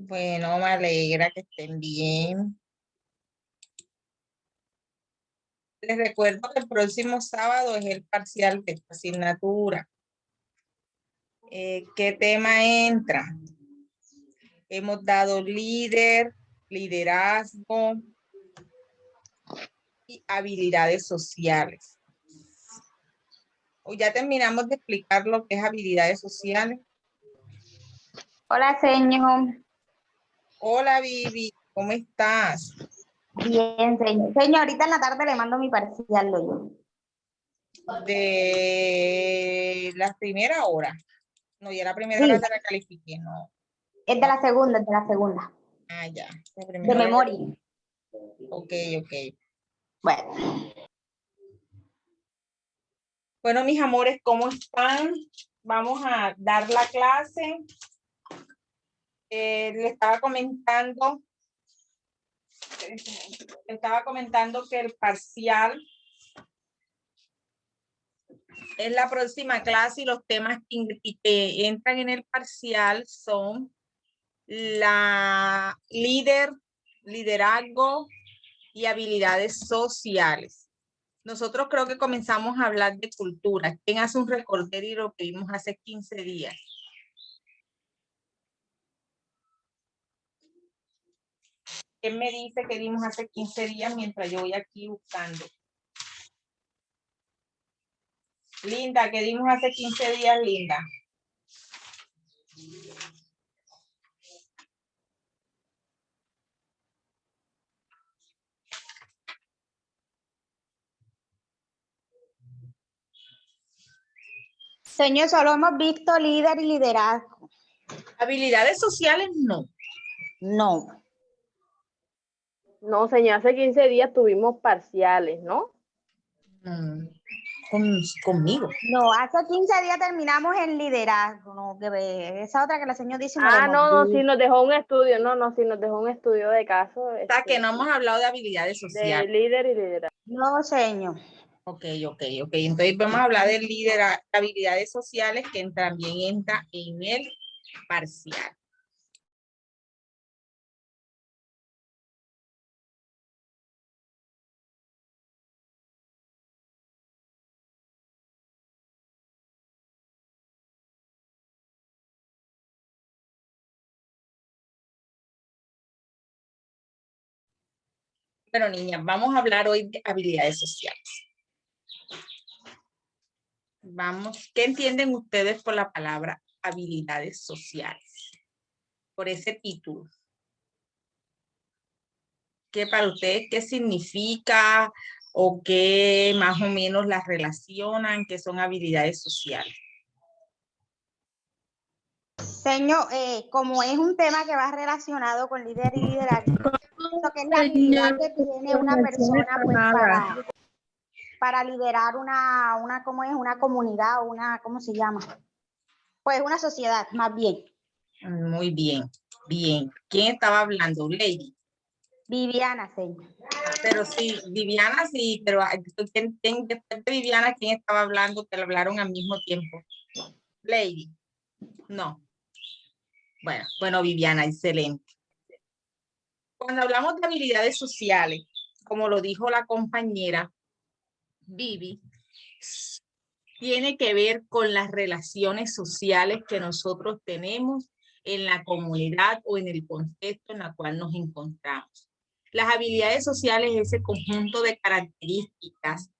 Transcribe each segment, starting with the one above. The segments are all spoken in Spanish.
Bueno, me alegra que estén bien. Les recuerdo que el próximo sábado es el parcial de esta asignatura. ¿Qué tema entra? Hemos dado líder, liderazgo y habilidades sociales. ¿O ya terminamos de explicar lo que es habilidades sociales? Hola, señor. Hola, Vivi, ¿cómo estás? Bien, señor. Señor, ahorita en la tarde le mando mi parcial, doña. De la primera hora. No, ya la primera Sí, hora te la califiqué, no. es de la segunda, es de la segunda. Ah, ya. La De primera hora ya. memoria. Ok, ok. Bueno, Bueno, mis amores, ¿cómo están? Vamos a dar la clase. Le estaba comentando que el parcial es la próxima clase y los temas que entran en el parcial son la liderazgo y habilidades sociales. Nosotros creo que comenzamos a hablar de cultura. ¿Quién hace un recorderis de lo que vimos hace 15 días? ¿Quién me dice que vimos hace 15 días mientras yo voy aquí buscando? Linda, ¿qué dimos hace 15 días, Linda? señor, solo hemos visto líder y liderazgo. Habilidades sociales, no. No. No, señor, hace 15 días tuvimos parciales, ¿no? Conmigo. No, hace 15 días terminamos el liderazgo. No, que ve, esa otra que la señora dice no la hemos No, visto. sí nos dejó un estudio, sí nos dejó un estudio de caso. O sea, que no hemos hablado de habilidades De sociales. líder y liderazgo. No, señor. Ok. Entonces vamos a hablar de habilidades sociales que también entra en el parcial. Bueno, niñas, vamos a hablar hoy de habilidades sociales. ¿Qué entienden ustedes por la palabra habilidades sociales? Por ese título. ¿Qué para ustedes qué significa o qué más o menos las relacionan, que son habilidades sociales? Señor, como es un tema que va relacionado con líder y liderazgo, eso que es la habilidad que tiene una persona pues para liderar ¿cómo es? Una comunidad, ¿cómo se llama? Pues una sociedad, más bien. Muy bien, bien. ¿Quién estaba hablando? Lady. Viviana, señor. Pero sí, Viviana sí, pero después de Viviana, ¿quién estaba hablando? Que lo hablaron al mismo tiempo. Lady. No. Bueno, Viviana, excelente. Cuando hablamos de habilidades sociales, como lo dijo la compañera Vivi, tiene que ver con las relaciones sociales que nosotros tenemos en la comunidad o en el contexto en el cual nos encontramos. Las habilidades sociales es ese conjunto de características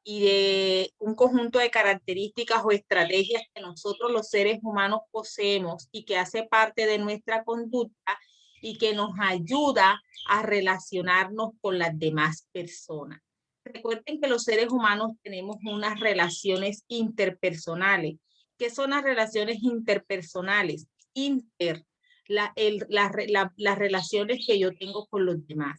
y de un conjunto de características o estrategias que nosotros los seres humanos poseemos y que hace parte de nuestra conducta y que nos ayuda a relacionarnos con las demás personas. Recuerden que los seres humanos tenemos unas relaciones interpersonales. ¿Qué son las relaciones interpersonales? Las relaciones que yo tengo con los demás.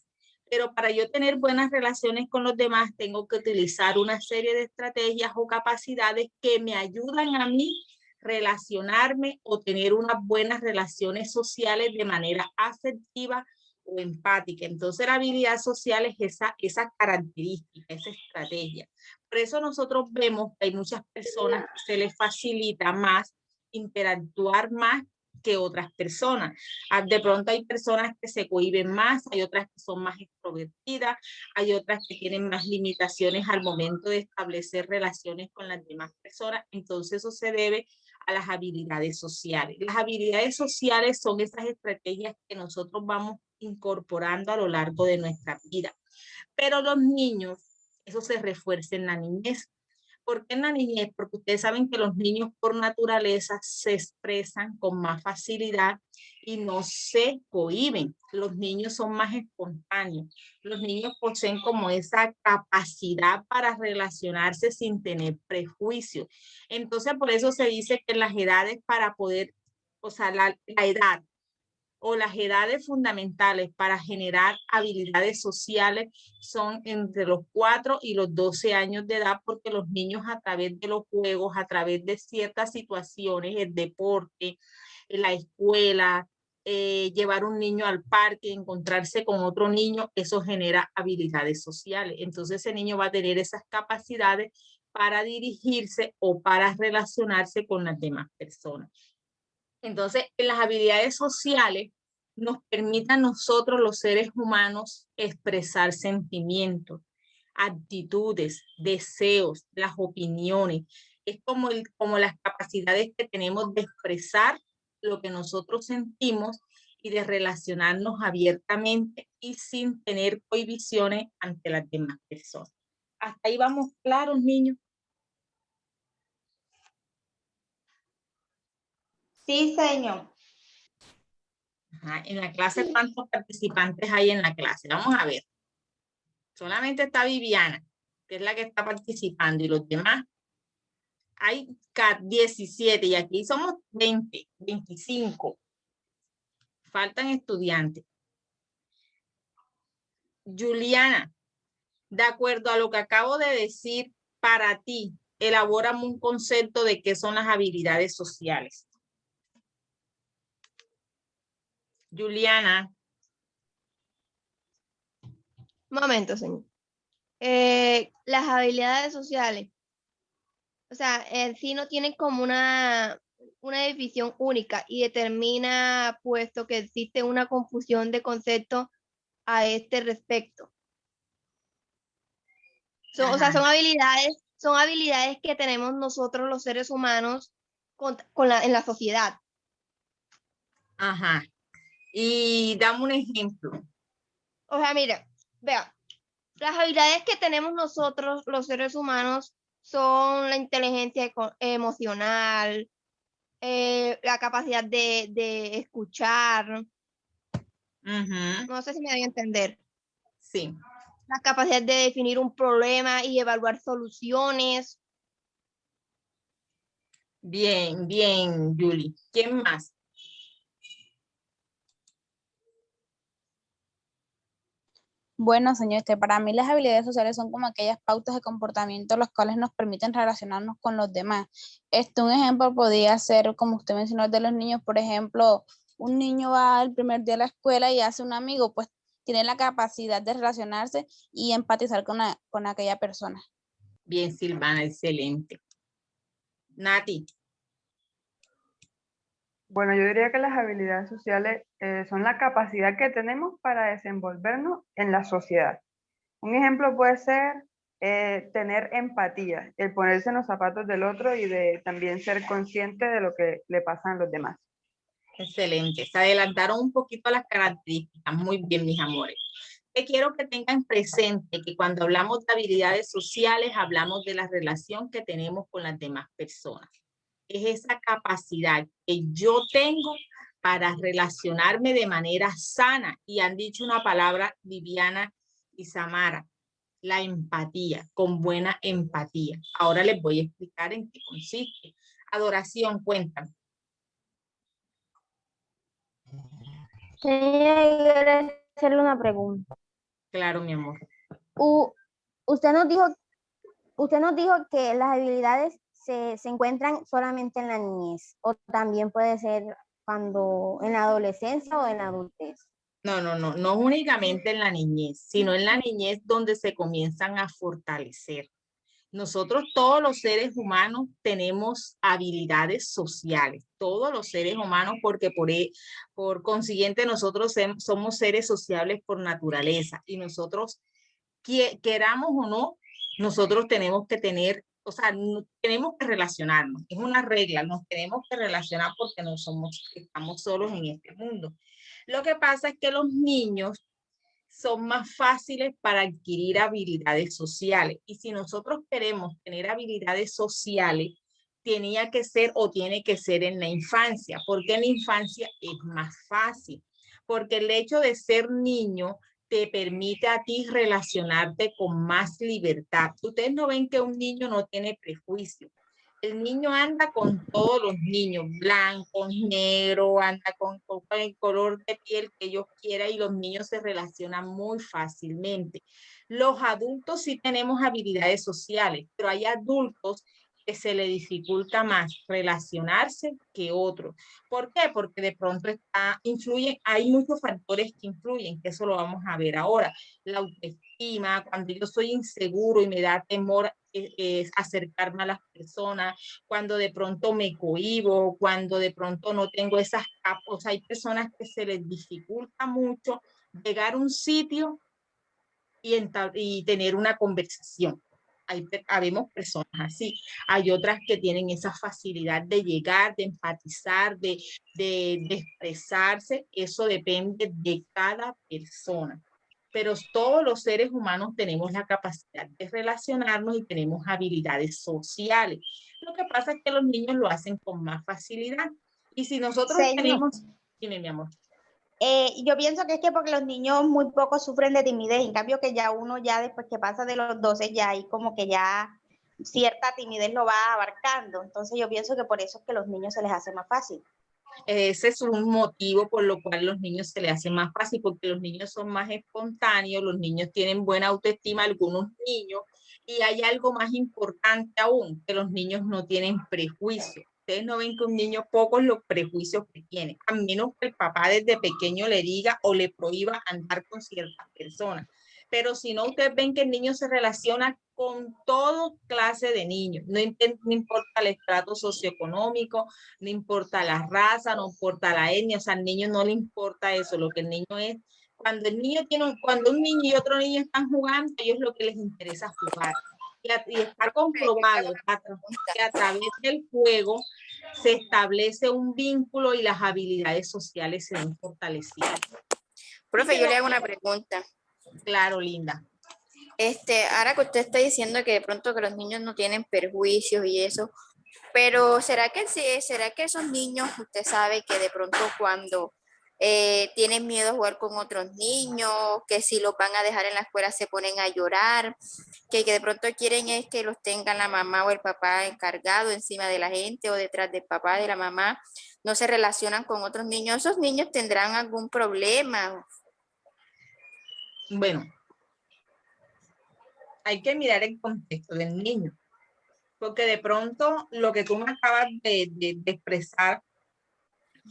Pero para yo tener buenas relaciones con los demás, tengo que utilizar una serie de estrategias o capacidades que me ayudan a mí relacionarme o tener unas buenas relaciones sociales de manera afectiva o empática. Entonces la habilidad social es esa característica, esa estrategia. Por eso nosotros vemos que hay muchas personas que se les facilita más interactuar más que otras personas. De pronto hay personas que se cohíben más, hay otras que son más extrovertidas, hay otras que tienen más limitaciones al momento de establecer relaciones con las demás personas. Entonces eso se debe a las habilidades sociales. Las habilidades sociales son esas estrategias que nosotros vamos incorporando a lo largo de nuestra vida. Pero los niños, eso se refuerza en la niñez. ¿Por qué en la niñez? Porque ustedes saben que los niños por naturaleza se expresan con más facilidad y no se cohíben. Los niños son más espontáneos. Los niños poseen como esa capacidad para relacionarse sin tener prejuicios. Entonces, por eso se dice que las edades para poder, o sea, la edad o las edades fundamentales para generar habilidades sociales son entre los 4 y los 12 años de edad, porque los niños a través de los juegos, a través de ciertas situaciones, el deporte, la escuela, llevar un niño al parque, encontrarse con otro niño, eso genera habilidades sociales. Entonces ese niño va a tener esas capacidades para dirigirse o para relacionarse con las demás personas. Entonces, las habilidades sociales nos permiten a nosotros, los seres humanos, expresar sentimientos, actitudes, deseos, las opiniones. Es como las capacidades que tenemos de expresar lo que nosotros sentimos y de relacionarnos abiertamente y sin tener prohibiciones ante las demás personas. Hasta ahí vamos claros, niños. Sí, señor. Ajá. En la clase, ¿cuántos participantes hay en la clase? Vamos a ver. Solamente está Viviana, que es la que está participando, y los demás. Hay 17 y aquí somos 20, 25. Faltan estudiantes. Juliana, de acuerdo a lo que acabo de decir, para ti, elabórame un concepto de qué son las habilidades sociales. Juliana. Un momento, señor. Las habilidades sociales, o sea, en sí no tienen como una definición única y determina, puesto que existe una confusión de conceptos a este respecto. O sea, son habilidades que tenemos nosotros los seres humanos en la sociedad. Ajá. Y dame un ejemplo. O sea, mira, vea, las habilidades que tenemos nosotros los seres humanos son la inteligencia emocional, la capacidad de escuchar, no sé si me voy a entender. Sí. La capacidad de definir un problema y evaluar soluciones. Bien, bien, Julie. ¿Quién más? Bueno, señor, para mí las habilidades sociales son como aquellas pautas de comportamiento las cuales nos permiten relacionarnos con los demás. Un ejemplo podría ser, como usted mencionó, de los niños, por ejemplo, un niño va el primer día a la escuela y hace un amigo, pues tiene la capacidad de relacionarse y empatizar con aquella persona. Bien, Silvana, excelente. Nati. Bueno, yo diría que las habilidades sociales son la capacidad que tenemos para desenvolvernos en la sociedad. Un ejemplo puede ser tener empatía, el ponerse en los zapatos del otro y de también ser consciente de lo que le pasa a los demás. Excelente. Se adelantaron un poquito las características. Muy bien, mis amores. Te quiero que tengan presente que cuando hablamos de habilidades sociales, hablamos de la relación que tenemos con las demás personas. Es esa capacidad que yo tengo para relacionarme de manera sana. Y han dicho una palabra, Viviana y Samara, la empatía, con buena empatía. Ahora les voy a explicar en qué consiste. Adoración, cuéntame. Señora, quiero hacerle una pregunta. Claro, mi amor. Usted nos dijo que las habilidades se encuentran solamente en la niñez o también puede ser cuando en la adolescencia o en la adultez. No únicamente en la niñez, sino en la niñez donde se comienzan a fortalecer. Nosotros, todos los seres humanos, tenemos habilidades sociales, todos los seres humanos, porque por consiguiente nosotros somos seres sociables por naturaleza, y nosotros, queramos o no, nosotros tenemos que tener, o sea, tenemos que relacionarnos, es una regla, nos tenemos que relacionar porque no estamos solos en este mundo. Lo que pasa es que los niños son más fáciles para adquirir habilidades sociales. Y si nosotros queremos tener habilidades sociales, tenía que ser o tiene que ser en la infancia, porque en la infancia es más fácil, porque el hecho de ser niño te permite a ti relacionarte con más libertad. Ustedes no ven que un niño no tiene prejuicio. El niño anda con todos los niños, blancos, negros, anda con el color de piel que ellos quieran, y los niños se relacionan muy fácilmente. Los adultos sí tenemos habilidades sociales, pero hay adultos que se les dificulta más relacionarse que otros. ¿Por qué? Porque de pronto hay muchos factores que influyen, que eso lo vamos a ver ahora. La autoestima, cuando yo soy inseguro y me da temor acercarme a las personas, cuando de pronto me cohíbo, cuando de pronto no tengo esas capas. Hay personas que se les dificulta mucho llegar a un sitio y tener una conversación. Habemos personas así. Hay otras que tienen esa facilidad de llegar, de empatizar, de expresarse. Eso depende de cada persona. Pero todos los seres humanos tenemos la capacidad de relacionarnos y tenemos habilidades sociales. Lo que pasa es que los niños lo hacen con más facilidad. Y si nosotros tenemos... Dime, mi amor. Yo pienso que es que porque los niños muy poco sufren de timidez, en cambio que ya uno ya después que pasa de los 12 ya hay como que ya cierta timidez lo va abarcando. Entonces yo pienso que por eso es que a los niños se les hace más fácil. Ese es un motivo por lo cual los niños se les hace más fácil, porque los niños son más espontáneos, los niños tienen buena autoestima, algunos niños, y hay algo más importante aún, que los niños no tienen prejuicios. Ustedes no ven que un niño, pocos los prejuicios que tiene, a menos que el papá desde pequeño le diga o le prohíba andar con ciertas personas. Pero si no, ustedes ven que el niño se relaciona con toda clase de niños, no importa el estrato socioeconómico, no importa la raza, no importa la etnia, o sea, al niño no le importa eso, lo que el niño es, cuando un niño y otro niño están jugando, a ellos lo que les interesa es jugar. Y está comprobado que a través del juego se establece un vínculo y las habilidades sociales se ven fortalecidas. Profe, yo le hago una pregunta. Claro, linda. Ahora que usted está diciendo que de pronto que los niños no tienen perjuicios y eso, pero ¿será que esos niños, usted sabe que de pronto cuando tienen miedo a jugar con otros niños, que si los van a dejar en la escuela se ponen a llorar, que de pronto quieren es que los tengan la mamá o el papá encargado encima de la gente o detrás del papá, de la mamá, no se relacionan con otros niños? ¿Esos niños tendrán algún problema? Bueno, hay que mirar el contexto del niño, porque de pronto lo que tú me acabas de expresar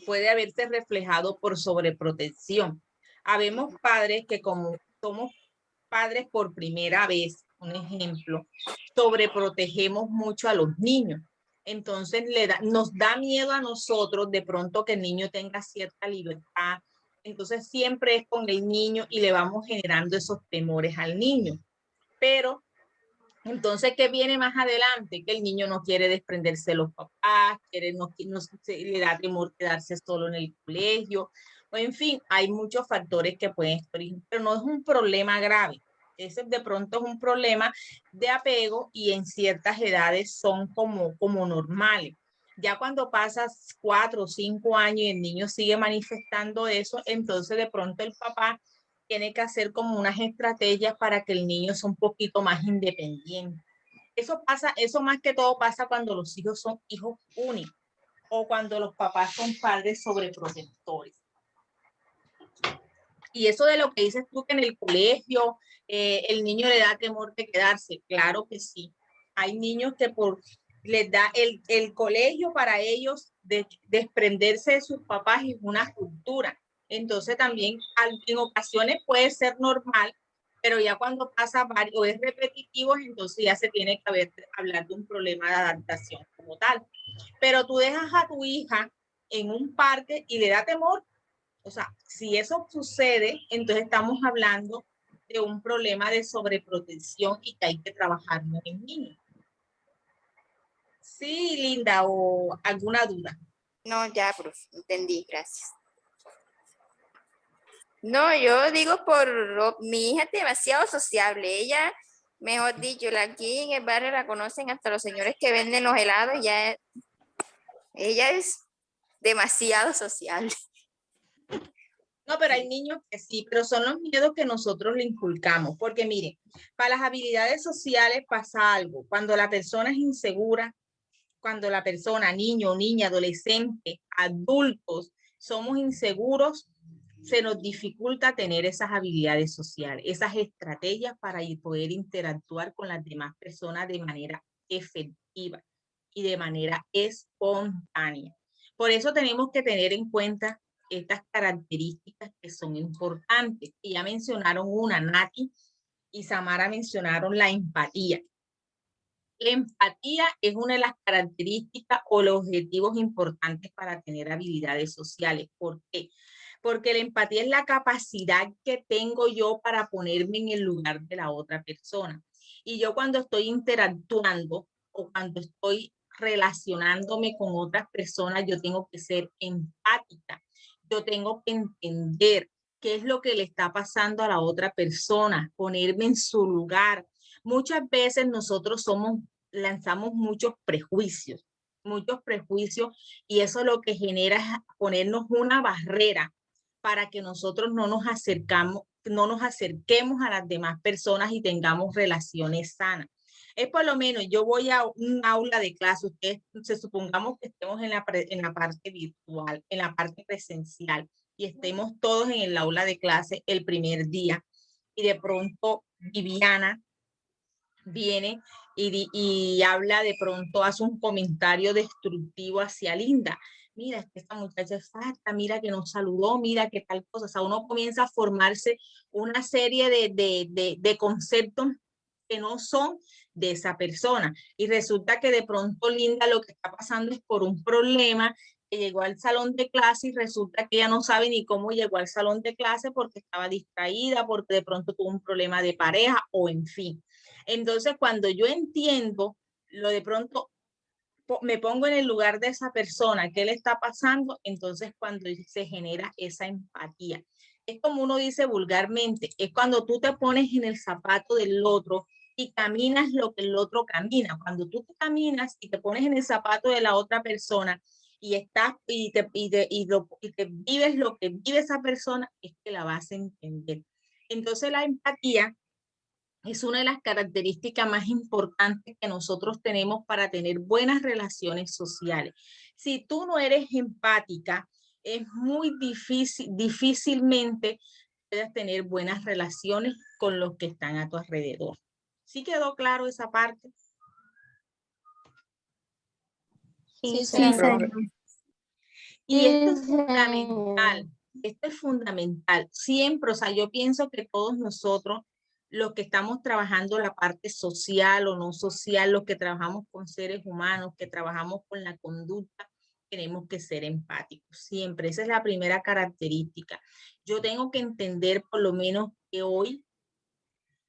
puede haberse reflejado por sobreprotección. Habemos padres que, como somos padres por primera vez, un ejemplo, sobreprotegemos mucho a los niños. Entonces nos da miedo a nosotros de pronto que el niño tenga cierta libertad. Entonces siempre es con el niño y le vamos generando esos temores al niño. Pero entonces, ¿qué viene más adelante? Que el niño no quiere desprenderse de los papás, le da temor quedarse solo en el colegio. O en fin, hay muchos factores que pueden estar, pero no es un problema grave. Ese de pronto es un problema de apego y en ciertas edades son como normales. Ya cuando pasas 4 o 5 años y el niño sigue manifestando eso, entonces de pronto el papá tiene que hacer como unas estrategias para que el niño sea un poquito más independiente. Eso más que todo pasa cuando los hijos son hijos únicos o cuando los papás son padres sobreprotectores. Y eso de lo que dices tú, que en el colegio el niño le da temor de quedarse, claro que sí. Hay niños que les da el colegio para ellos desprenderse de sus papás es una cultura. Entonces también en ocasiones puede ser normal Pero ya cuando pasa varios o es repetitivo, entonces ya se tiene que hablar de un problema de adaptación como tal. Pero tú dejas a tu hija en un parque y le da temor. O sea, si eso sucede, entonces estamos hablando de un problema de sobreprotección y que hay que trabajar en el niño. Sí, Linda, o alguna duda. No, ya, profe, entendí, gracias. No, yo digo mi hija es demasiado sociable. Ella, mejor dicho, aquí en el barrio la conocen hasta los señores que venden los helados. Ella es demasiado sociable. No, pero hay niños que sí, pero son los miedos que nosotros le inculcamos. Porque miren, para las habilidades sociales pasa algo. Cuando la persona es insegura, cuando la persona, niño, niña, adolescente, adultos, somos inseguros, se nos dificulta tener esas habilidades sociales, esas estrategias para poder interactuar con las demás personas de manera efectiva y de manera espontánea. Por eso tenemos que tener en cuenta estas características que son importantes. Y ya mencionaron una, Nati y Samara mencionaron la empatía. La empatía es una de las características o los objetivos importantes para tener habilidades sociales. ¿Por qué? Porque la empatía es la capacidad que tengo yo para ponerme en el lugar de la otra persona. Y yo cuando estoy interactuando o cuando estoy relacionándome con otras personas, yo tengo que ser empática. Yo tengo que entender qué es lo que le está pasando a la otra persona, ponerme en su lugar. Muchas veces nosotros lanzamos muchos prejuicios y eso lo que genera es ponernos una barrera para que nosotros no nos acerquemos a las demás personas y tengamos relaciones sanas. Es por lo menos, yo voy a un aula de clase, ustedes supongamos que estemos en la parte virtual, en la parte presencial, y estemos todos en el aula de clase el primer día, y de pronto Viviana viene y habla, de pronto hace un comentario destructivo hacia Linda. Mira, es que esta muchacha es falta, mira que nos saludó, mira que tal cosa. O sea, uno comienza a formarse una serie de conceptos que no son de esa persona. Y resulta que de pronto Linda lo que está pasando es por un problema, que llegó al salón de clase y resulta que ella no sabe ni cómo llegó al salón de clase porque estaba distraída, porque de pronto tuvo un problema de pareja o en fin. Entonces, cuando yo entiendo lo de pronto, me pongo en el lugar de esa persona, qué le está pasando, entonces cuando se genera esa empatía. Es como uno dice vulgarmente, es cuando tú te pones en el zapato del otro y caminas lo que el otro camina. Cuando tú te caminas y te pones en el zapato de la otra persona y estás y te vives lo que vive esa persona, es que la vas a entender. Entonces la empatía es una de las características más importantes que nosotros tenemos para tener buenas relaciones sociales. Si tú no eres empática, es muy difícilmente puedas tener buenas relaciones con los que están a tu alrededor. ¿Sí quedó claro esa parte? Sí, señor. Y esto es fundamental. Esto es fundamental. Siempre, o sea, yo pienso que todos nosotros, los que estamos trabajando la parte social o no social, los que trabajamos con seres humanos, que trabajamos con la conducta, tenemos que ser empáticos. Siempre. Esa es la primera característica. Yo tengo que entender por lo menos que hoy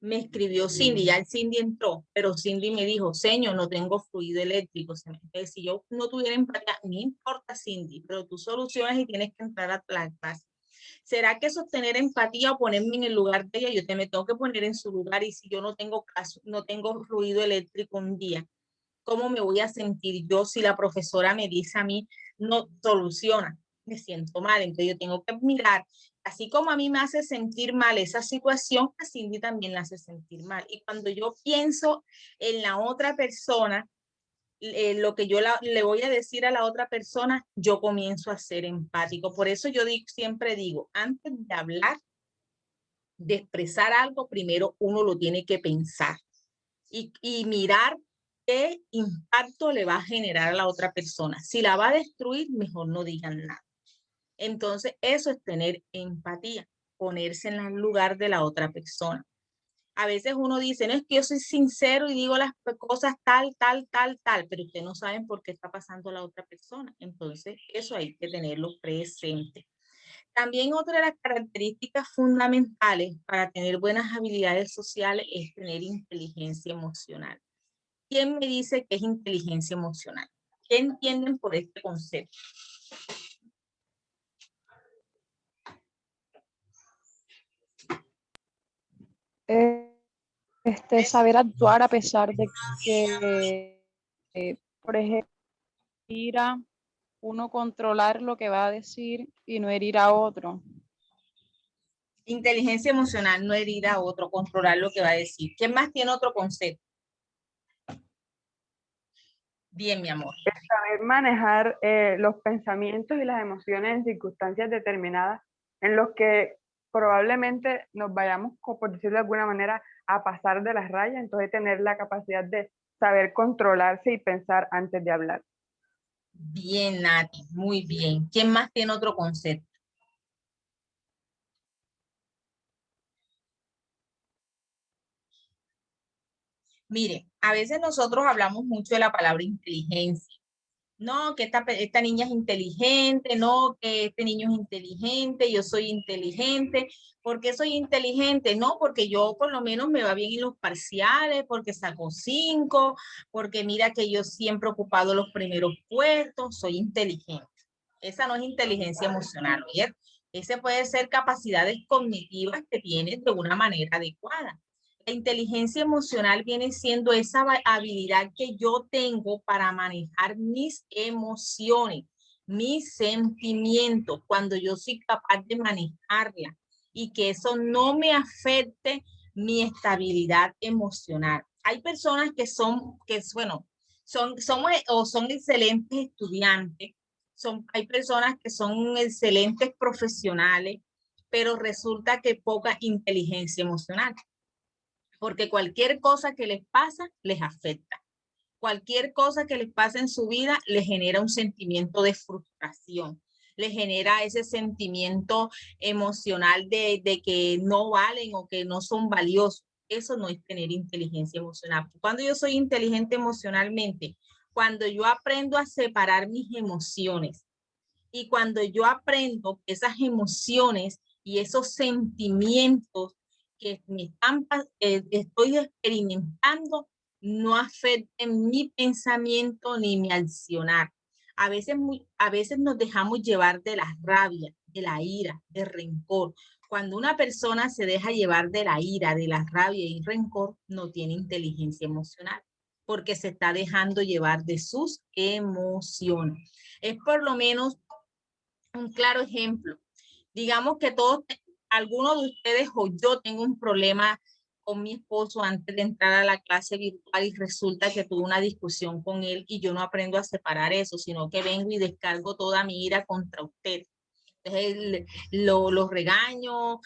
me escribió Cindy, ya el Cindy entró, pero Cindy me dijo, señor, no tengo fluido eléctrico. Si yo no tuviera empatía, no importa, Cindy, pero tú solucionas y tienes que entrar a la clase. ¿Será que sostener empatía o ponerme en el lugar de ella? Yo me tengo que poner en su lugar, y si yo no tengo caso, no tengo fluido eléctrico un día, ¿cómo me voy a sentir yo si la profesora me dice a mí, no soluciona? Me siento mal. Entonces yo tengo que mirar, así como a mí me hace sentir mal esa situación, a Cindy también la hace sentir mal. Y cuando yo pienso en la otra persona, lo que yo le voy a decir a la otra persona, yo comienzo a ser empático. Por eso yo siempre digo, antes de hablar, de expresar algo, primero uno lo tiene que pensar y mirar qué impacto le va a generar a la otra persona. Si la va a destruir, mejor no digan nada. Entonces, eso es tener empatía, ponerse en el lugar de la otra persona. A veces uno dice, no, es que yo soy sincero y digo las cosas tal, pero ustedes no saben por qué está pasando la otra persona. Entonces, eso hay que tenerlo presente. También otra de las características fundamentales para tener buenas habilidades sociales es tener inteligencia emocional. ¿Quién me dice que es inteligencia emocional? ¿Qué entienden por este concepto? Saber actuar a pesar de que, por ejemplo, ira, uno controlar lo que va a decir y no herir a otro. Inteligencia emocional, no herir a otro, controlar lo que va a decir. ¿Quién más tiene otro concepto? Bien, mi amor. Saber manejar los pensamientos y las emociones en circunstancias determinadas en los que probablemente nos vayamos, por decirlo de alguna manera, a pasar de las rayas, entonces tener la capacidad de saber controlarse y pensar antes de hablar. Bien, Nati, muy bien. ¿Quién más tiene otro concepto? Mire, a veces nosotros hablamos mucho de la palabra inteligencia. No, que esta niña es inteligente, no, que este niño es inteligente, yo soy inteligente. ¿Por qué soy inteligente? No, porque yo por lo menos me va bien en los parciales, porque saco 5, porque mira que yo siempre he ocupado los primeros puestos, soy inteligente. Esa no es inteligencia emocional, ¿oye? Ese puede ser capacidades cognitivas que tienes de una manera adecuada. La inteligencia emocional viene siendo esa habilidad que yo tengo para manejar mis emociones, mis sentimientos, cuando yo soy capaz de manejarla y que eso no me afecte mi estabilidad emocional. Hay personas que son excelentes estudiantes, hay personas que son excelentes profesionales, pero resulta que poca inteligencia emocional. Porque cualquier cosa que les pasa, les afecta. Cualquier cosa que les pasa en su vida, les genera un sentimiento de frustración. Les genera ese sentimiento emocional de que no valen o que no son valiosos. Eso no es tener inteligencia emocional. Cuando yo soy inteligente emocionalmente, cuando yo aprendo a separar mis emociones y cuando yo aprendo esas emociones y esos sentimientos que estoy experimentando no afecten mi pensamiento ni mi accionar. A veces nos dejamos llevar de la rabia, de la ira, del rencor. Cuando una persona se deja llevar de la ira, de la rabia y rencor, no tiene inteligencia emocional, porque se está dejando llevar de sus emociones. Es por lo menos un claro ejemplo. Digamos que algunos de ustedes o yo tengo un problema con mi esposo antes de entrar a la clase virtual y resulta que tuve una discusión con él y yo no aprendo a separar eso, sino que vengo y descargo toda mi ira contra usted. Entonces lo regaño, o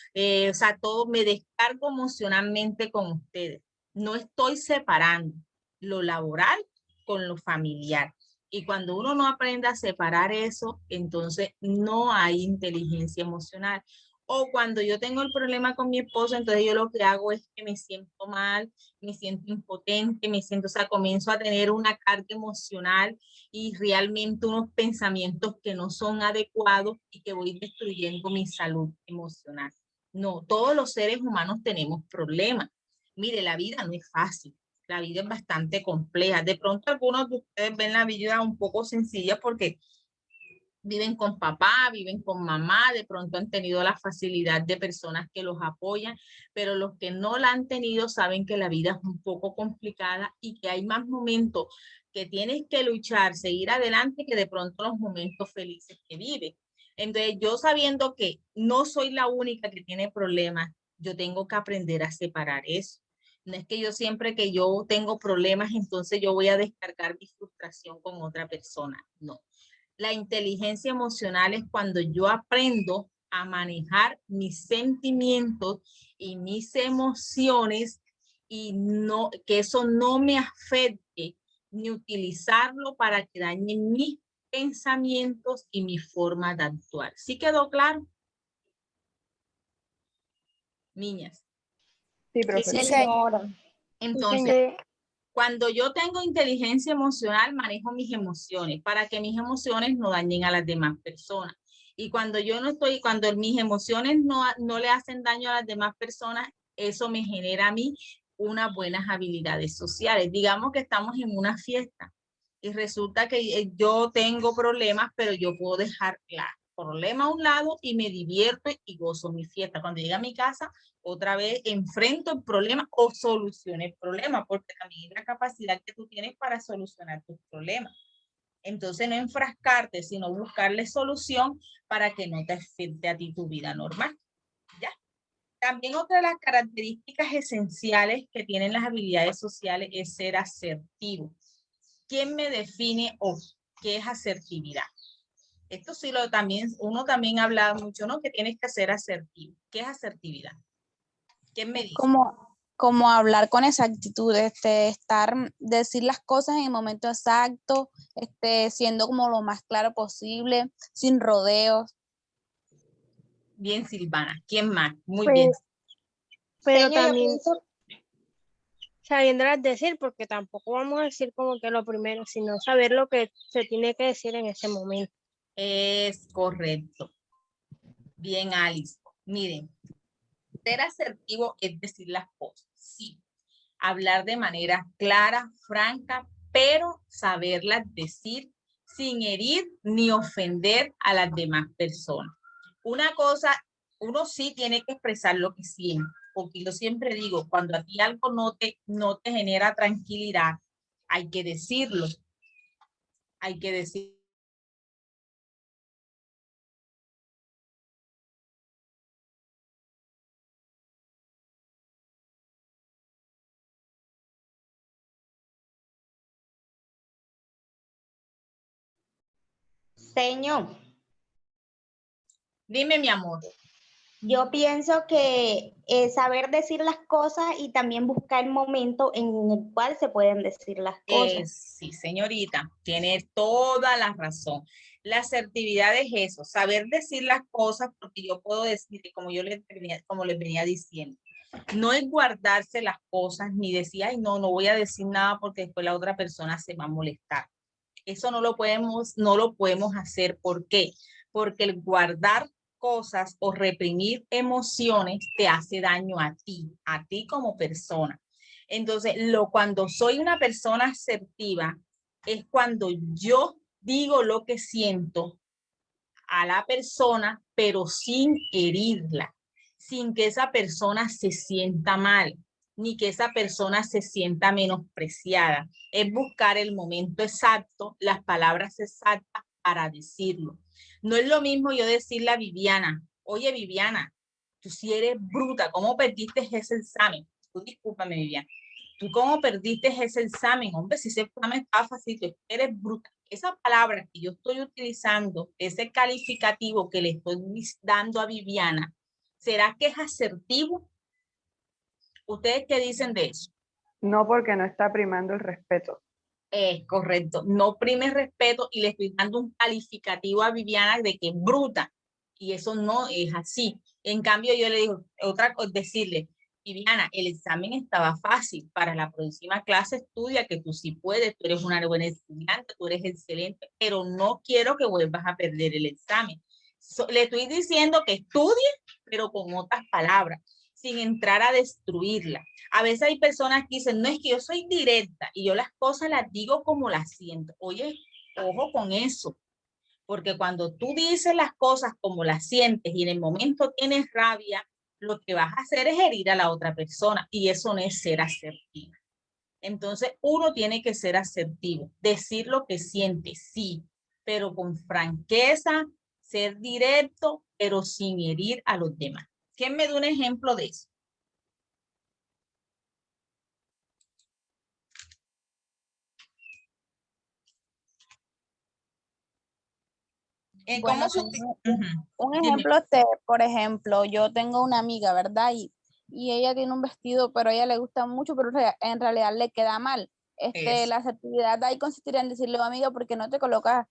sea, todo me descargo emocionalmente con ustedes. No estoy separando lo laboral con lo familiar. Y cuando uno no aprende a separar eso, entonces no hay inteligencia emocional. O cuando yo tengo el problema con mi esposo, entonces yo lo que hago es que me siento mal, me siento impotente, o sea, comienzo a tener una carga emocional y realmente unos pensamientos que no son adecuados y que voy destruyendo mi salud emocional. No, todos los seres humanos tenemos problemas. Mire, la vida no es fácil. La vida es bastante compleja. De pronto algunos de ustedes ven la vida un poco sencilla porque viven con papá, viven con mamá, de pronto han tenido la facilidad de personas que los apoyan, pero los que no la han tenido saben que la vida es un poco complicada y que hay más momentos que tienes que luchar, seguir adelante, que de pronto los momentos felices que vives. Entonces, yo sabiendo que no soy la única que tiene problemas, yo tengo que aprender a separar eso. No es que yo siempre que yo tengo problemas, entonces yo voy a descargar mi frustración con otra persona. No. La inteligencia emocional es cuando yo aprendo a manejar mis sentimientos y mis emociones y no, que eso no me afecte ni utilizarlo para que dañe mis pensamientos y mi forma de actuar. ¿Sí quedó claro? Niñas. Sí, Sí, profesor. señora. Entonces, cuando yo tengo inteligencia emocional, manejo mis emociones para que mis emociones no dañen a las demás personas. Y cuando yo no estoy, cuando mis emociones no le hacen daño a las demás personas, eso me genera a mí unas buenas habilidades sociales. Digamos que estamos en una fiesta y resulta que yo tengo problemas, pero yo puedo dejar la problema a un lado y me divierto y gozo mi fiesta. Cuando llegue a mi casa, otra vez enfrento el problema o soluciono el problema, porque también es la capacidad que tú tienes para solucionar tus problemas. Entonces, no enfrascarte, sino buscarle solución para que no te afecte a ti tu vida normal. ¿Ya? También otra de las características esenciales que tienen las habilidades sociales es ser asertivo. ¿Quién me define o qué es asertividad? Esto sí uno también habla mucho, ¿no? Que tienes que ser asertivo. ¿Qué es asertividad? ¿Quién me dice? Como hablar con exactitud, decir las cosas en el momento exacto, siendo como lo más claro posible, sin rodeos. Bien, Silvana. ¿Quién más? Muy Pues, bien. Pero Señor, yo también pienso, sabiéndolas decir, porque tampoco vamos a decir como que lo primero, sino saber lo que se tiene que decir en ese momento. Es correcto. Bien, Alice. Miren, ser asertivo es decir las cosas. Sí. Hablar de manera clara, franca, pero saberlas decir sin herir ni ofender a las demás personas. Una cosa, uno sí tiene que expresar lo que siente, porque yo siempre digo, cuando a ti algo no te genera tranquilidad, hay que decirlo. Hay que decir. señor, Dime, mi amor. yo pienso que saber decir las cosas y también buscar el momento en el cual se pueden decir las cosas. Sí, señorita, tiene toda la razón. La asertividad es eso, saber decir las cosas, porque yo puedo decir, como les venía diciendo, no es guardarse las cosas ni decir, ay, no voy a decir nada porque después la otra persona se va a molestar. Eso no lo podemos hacer. ¿Por qué? Porque el guardar cosas o reprimir emociones te hace daño a ti como persona. Entonces, cuando soy una persona asertiva, es cuando yo digo lo que siento a la persona, pero sin herirla, sin que esa persona se sienta mal, ni que esa persona se sienta menospreciada. Es buscar el momento exacto, las palabras exactas para decirlo. No es lo mismo yo decirle a Viviana, oye Viviana, tú sí eres bruta, ¿cómo perdiste ese examen? Tú discúlpame, Viviana. ¿Tú cómo perdiste ese examen? Hombre, si ese examen estaba fácil, tú eres bruta. Esa palabra que yo estoy utilizando, ese calificativo que le estoy dando a Viviana, ¿será que es asertivo? ¿Ustedes qué dicen de eso? No, porque no está primando el respeto. Es correcto. No prime respeto y le estoy dando un calificativo a Viviana de que es bruta. Y eso no es así. En cambio, yo le digo, otra cosa, decirle, Viviana, el examen estaba fácil. Para la próxima clase estudia, que tú sí puedes, tú eres una buena estudiante, tú eres excelente, pero no quiero que vuelvas a perder el examen. Le estoy diciendo que estudie, pero con otras palabras, sin entrar a destruirla. A veces hay personas que dicen, no, es que yo soy directa y yo las cosas las digo como las siento. Oye, ojo con eso, porque cuando tú dices las cosas como las sientes y en el momento tienes rabia, lo que vas a hacer es herir a la otra persona y eso no es ser asertivo. Entonces, uno tiene que ser asertivo, decir lo que siente, sí, pero con franqueza, ser directo, pero sin herir a los demás. ¿Quién me da un ejemplo de eso? Bueno, ¿Cómo señor, Ujú. un Dime. ejemplo, por ejemplo, yo tengo una amiga, ¿verdad? Y ella tiene un vestido, pero a ella le gusta mucho, pero en realidad le queda mal. Eso. La asertividad de ahí consistiría en decirle, amiga, ¿por qué no te colocas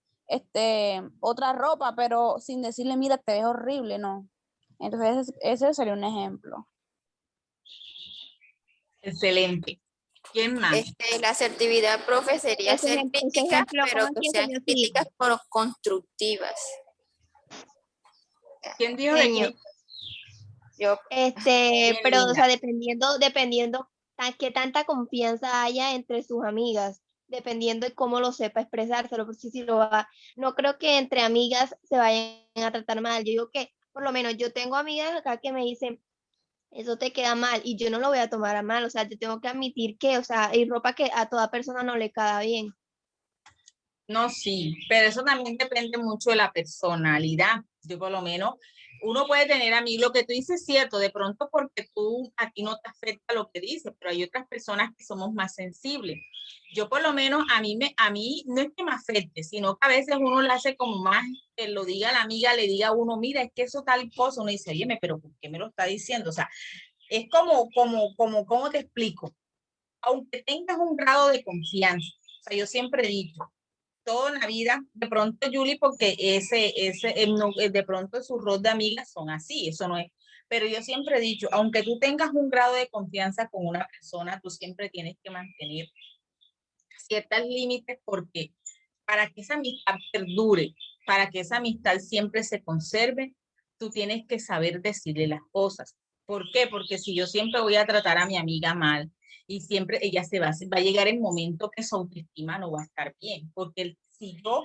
otra ropa? Pero sin decirle, mira, te ves horrible, ¿no? Entonces, ese sería un ejemplo. Excelente. ¿Quién más? La asertividad, profe, sería Ese ser ejemplo, críticas, pero ¿cómo que es que sean señor críticas pero constructivas. ¿Quién dijo de Señor. qué? Yo, Bien Pero, o linda. sea, dependiendo qué tanta confianza haya entre sus amigas, dependiendo de cómo lo sepa expresárselo, porque si lo va, no creo que entre amigas se vayan a tratar mal. Yo digo que, por lo menos, yo tengo amigas acá que me dicen, eso te queda mal, y yo no lo voy a tomar a mal, o sea, yo tengo que admitir que, o sea, hay ropa que a toda persona no le queda bien. No, sí, pero eso también depende mucho de la personalidad. Yo por lo menos, uno puede tener a mí, lo que tú dices es cierto, de pronto porque tú, a ti no te afecta lo que dices, pero hay otras personas que somos más sensibles. Yo por lo menos, a mí no es que me afecte, sino que a veces uno le hace como más, que lo diga la amiga, le diga a uno, mira, es que eso tal cosa, uno dice, oye, pero ¿por qué me lo está diciendo? O sea, es ¿cómo te explico? Aunque tengas un grado de confianza, o sea, yo siempre he dicho, toda la vida, de pronto Julie, porque de pronto su rol de amigas son así, eso no es, pero yo siempre he dicho, aunque tú tengas un grado de confianza con una persona, tú siempre tienes que mantener ciertos límites porque para que esa amistad perdure, para que esa amistad siempre se conserve, tú tienes que saber decirle las cosas. ¿Por qué? Porque si yo siempre voy a tratar a mi amiga mal y siempre ella va a llegar el momento que su autoestima no va a estar bien, porque si yo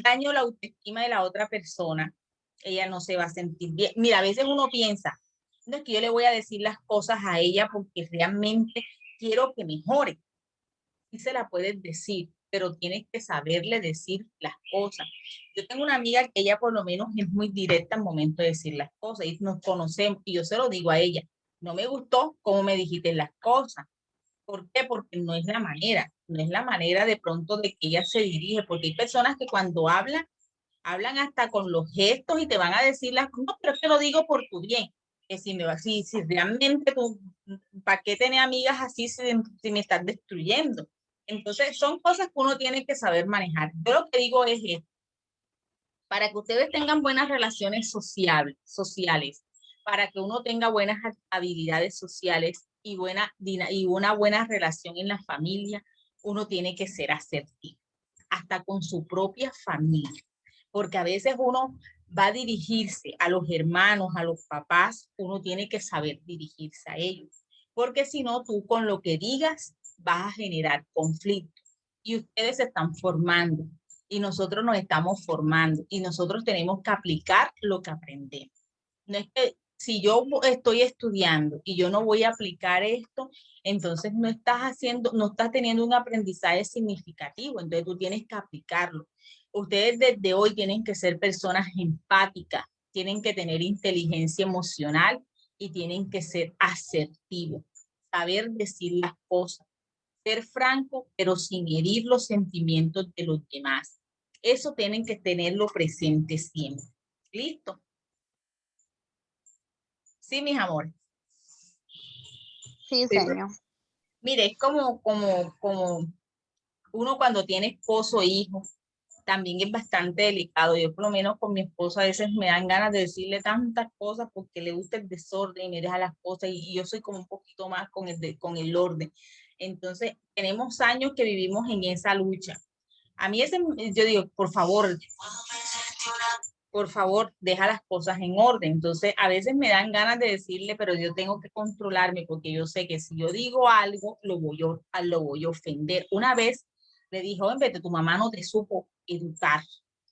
daño la autoestima de la otra persona, ella no se va a sentir bien. Mira, a veces uno piensa, no es que yo le voy a decir las cosas a ella porque realmente quiero que mejore. Sí se la puedes decir, pero tienes que saberle decir las cosas. Yo tengo una amiga que ella por lo menos es muy directa al momento de decir las cosas y nos conocemos y yo se lo digo a ella, no me gustó cómo me dijiste las cosas. ¿Por qué? Porque no es la manera, no es la manera de pronto de que ella se dirige, porque hay personas que cuando hablan hasta con los gestos y te van a decir las cosas, no, pero es que lo digo por tu bien. Que si realmente tú, ¿para qué tener amigas así si me estás destruyendo? Entonces, son cosas que uno tiene que saber manejar. Yo lo que digo es esto, para que ustedes tengan buenas relaciones sociales, para que uno tenga buenas habilidades sociales y una buena relación en la familia, uno tiene que ser asertivo, hasta con su propia familia, porque a veces uno va a dirigirse a los hermanos, a los papás, uno tiene que saber dirigirse a ellos, porque si no, tú con lo que digas vas a generar conflicto y ustedes se están formando y nosotros nos estamos formando y nosotros tenemos que aplicar lo que aprendemos. No es que si yo estoy estudiando y yo no voy a aplicar esto, entonces no estás teniendo un aprendizaje significativo, entonces tú tienes que aplicarlo. Ustedes desde hoy tienen que ser personas empáticas, tienen que tener inteligencia emocional y tienen que ser asertivos, saber decir las cosas, ser franco, pero sin herir los sentimientos de los demás. Eso tienen que tenerlo presente siempre. ¿Listo? Sí, mis amores. Sí, señor. Mire, es como uno cuando tiene esposo e hijo, también es bastante delicado. Yo por lo menos con mi esposo a veces me dan ganas de decirle tantas cosas porque le gusta el desorden y me deja las cosas y yo soy como un poquito más con el orden. Entonces, tenemos años que vivimos en esa lucha. A mí yo digo, por favor, deja las cosas en orden. Entonces, a veces me dan ganas de decirle, pero yo tengo que controlarme porque yo sé que si yo digo algo, lo voy a ofender. Una vez le dije, oye, vete, tu mamá no te supo educar.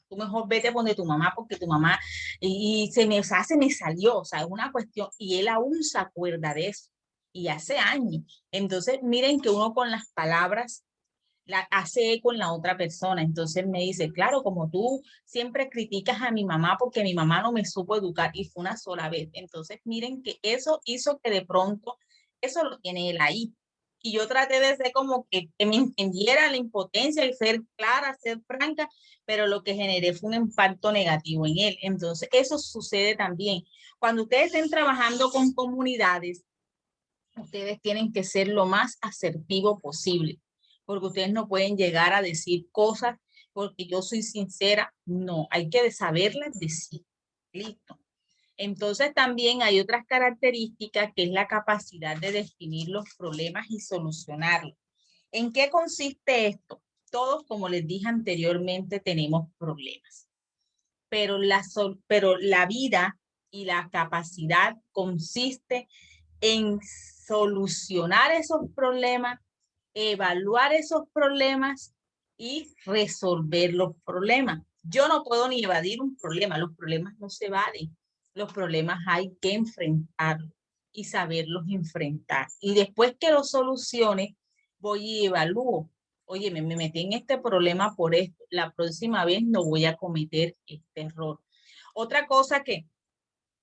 Tú mejor vete donde tu mamá porque tu mamá, y se me salió, o sea, es una cuestión, y él aún se acuerda de eso, y hace años. Entonces, miren que uno con las palabras la hace eco en la otra persona. Entonces me dice, claro, como tú siempre criticas a mi mamá porque mi mamá no me supo educar y fue una sola vez. Entonces miren que eso hizo que de pronto, eso lo tiene él ahí. Y yo traté de ser como que me entendiera la impotencia y ser clara, ser franca, pero lo que generé fue un impacto negativo en él. Entonces eso sucede también. Cuando ustedes estén trabajando con comunidades, ustedes tienen que ser lo más asertivo posible, porque ustedes no pueden llegar a decir cosas porque yo soy sincera. No, hay que saberlas decir. Listo. Entonces también hay otras características que es la capacidad de definir los problemas y solucionarlos. ¿En qué consiste esto? Todos, como les dije anteriormente, tenemos problemas, pero la vida y la capacidad consiste en solucionar esos problemas, evaluar esos problemas y resolver los problemas. Yo no puedo ni evadir un problema, los problemas no se evaden, los problemas hay que enfrentarlos y saberlos enfrentar. Y después que los solucione, voy y evalúo. Oye, me metí en este problema por esto, la próxima vez no voy a cometer este error. Otra cosa que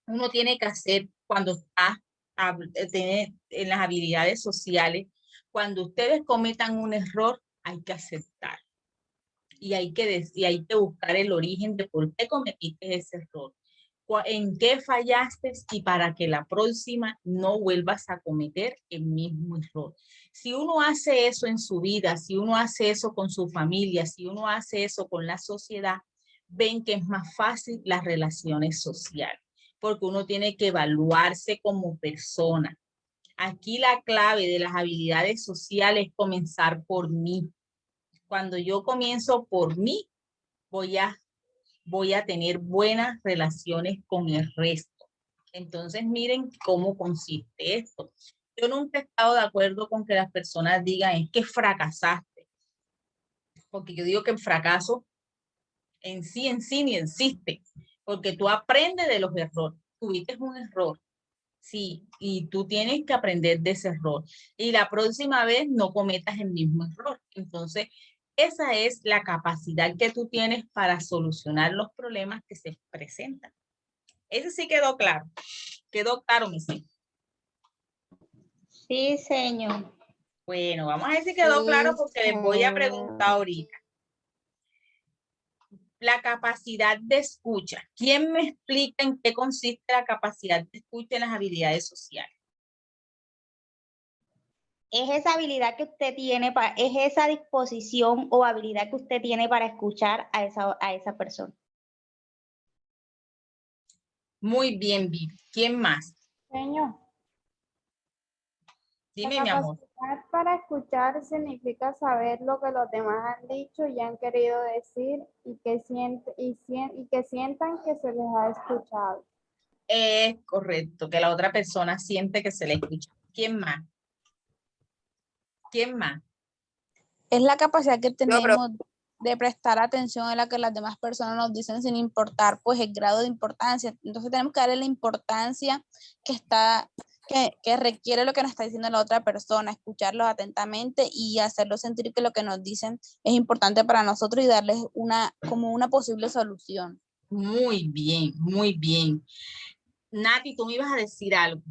uno tiene que hacer cuando está en las habilidades sociales, cuando ustedes cometan un error, hay que aceptar. Y hay que buscar el origen de por qué cometiste ese error. ¿En qué fallaste? Y para que la próxima no vuelvas a cometer el mismo error. Si uno hace eso en su vida, si uno hace eso con su familia, si uno hace eso con la sociedad, ven que es más fácil las relaciones sociales, porque uno tiene que evaluarse como persona. Aquí la clave de las habilidades sociales es comenzar por mí. Cuando yo comienzo por mí, voy a tener buenas relaciones con el resto. Entonces, miren cómo consiste esto. Yo nunca he estado de acuerdo con que las personas digan, es que fracasaste. Porque yo digo que el fracaso en sí ni existe. Porque tú aprendes de los errores. Tuviste un error. Sí, y tú tienes que aprender de ese error. Y la próxima vez no cometas el mismo error. Entonces, esa es la capacidad que tú tienes para solucionar los problemas que se presentan. Ese sí quedó claro. ¿Quedó claro, mi sí? Sí, señor. Bueno, vamos a ver si quedó claro porque les voy a preguntar ahorita. La capacidad de escucha. ¿Quién me explica en qué consiste la capacidad de escucha en las habilidades sociales? Es esa habilidad que usted tiene, es esa disposición o habilidad que usted tiene para escuchar a esa persona. Muy bien, Vivi. ¿Quién más? Señor, Dime, la mi amor. capacidad para escuchar significa saber lo que los demás han dicho y han querido decir y que sientan que se les ha escuchado. Es correcto, que la otra persona siente que se le escucha. ¿Quién más? ¿Quién más? Es la capacidad que tenemos de prestar atención a la que las demás personas nos dicen sin importar pues el grado de importancia. Entonces tenemos que darle la importancia que requiere lo que nos está diciendo la otra persona, escucharlos atentamente y hacerlos sentir que lo que nos dicen es importante para nosotros y darles como una posible solución. Muy bien, muy bien. Nati, tú me ibas a decir algo.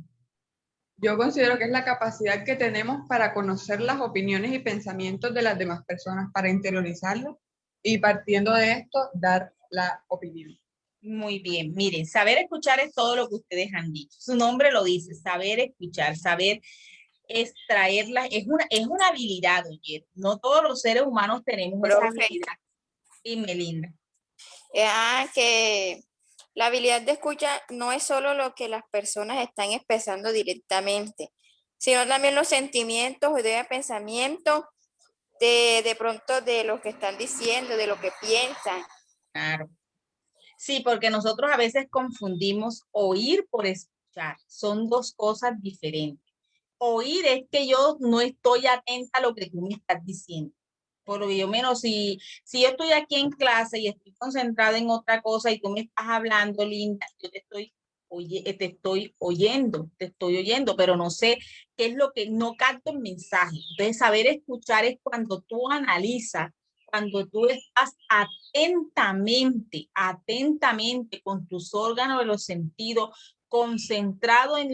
Yo considero que es la capacidad que tenemos para conocer las opiniones y pensamientos de las demás personas, para interiorizarlos y partiendo de esto, dar la opinión. Muy bien, miren, saber escuchar es todo lo que ustedes han dicho. Su nombre lo dice, saber escuchar, saber extraerla. Es una habilidad, oye. No todos los seres humanos tenemos esa habilidad. Dime, Linda. Que la habilidad de escucha no es solo lo que las personas están expresando directamente, sino también los sentimientos o de pensamiento de pronto de lo que están diciendo, de lo que piensan. Claro. Sí, porque nosotros a veces confundimos oír por escuchar. Son dos cosas diferentes. Oír es que yo no estoy atenta a lo que tú me estás diciendo. Por lo que yo menos, si yo estoy aquí en clase y estoy concentrada en otra cosa y tú me estás hablando, Linda, yo te estoy oyendo, pero no sé qué es lo que no capto el mensaje. Entonces, saber escuchar es cuando tú analizas, cuando tú estás atentamente con tus órganos de los sentidos, concentrado en lo